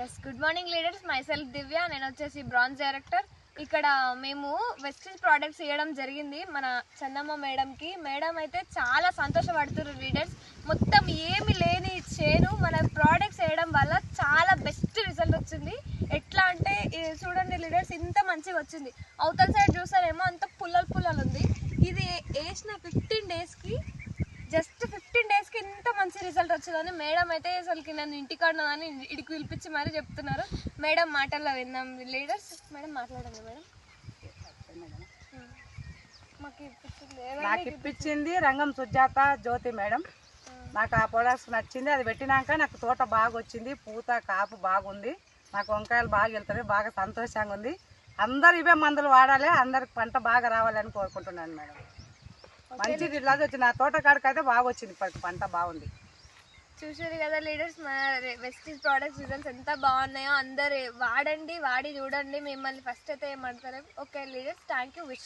Yes good morning leaders, myself Divya. నేను వచ్చేసి bronze director. ఇక్కడ మేము వెస్టీజ్ ప్రోడక్ట్స్ ఇవ్వడం జరిగింది మన చందమ్మ మేడంకి. మేడం అయితే చాలా సంతోషపడుతున్నారు లీడర్స్. మొత్తం ఏమి లేని చేను మన ప్రోడక్ట్స్ వేయడం వల్ల చాలా బెస్ట్ రిజల్ట్ వచ్చింది. ఎట్లా అంటే చూడండి లీడర్స్, ఇంత మంచిగా వచ్చింది. అవతల సైడ్ చూసారేమో అంత పుల్లలు ఉంది. ఇది వేసిన 15 డేస్కి జస్ట్ 15 డేస్కి ఇంత మంచి రిజల్ట్ వచ్చిందని మేడం అయితే అసలుకి నన్ను ఇంటికాడ అని ఇడికి పిలిపించి మరీ చెప్తున్నారు. మేడం మాటల్లో విన్నాం లీడర్స్. మేడం మాట్లాడండి మేడం. నాకు ఇప్పించింది రంగం సుజాత జ్యోతి మేడం. నాకు ఆ ప్రొడక్ట్స్ నచ్చింది. అది పెట్టినాక నాకు తోట బాగా వచ్చింది, పూత కాపు బాగుంది, నాకు వంకాయలు బాగా వెళ్తుంది, బాగా సంతోషంగా ఉంది. అందరు ఇవే మందులు వాడాలి, అందరికి పంట బాగా రావాలని కోరుకుంటున్నాను మేడం. మంచి రిజల్ట్ వచ్చింది. నా తోట కాడికి అయితే బాగా వచ్చింది, పంట బాగుంది. చూసారు కదా లీడర్స్, మన వెస్టీజ్ ప్రోడక్ట్స్ రిజల్ట్స్ ఎంత బాగున్నాయో. అందరు వాడండి, వాడి చూడండి. మిమ్మల్ని ఫస్ట్ అయితే ఏమంటారు. Okay leaders, thank you.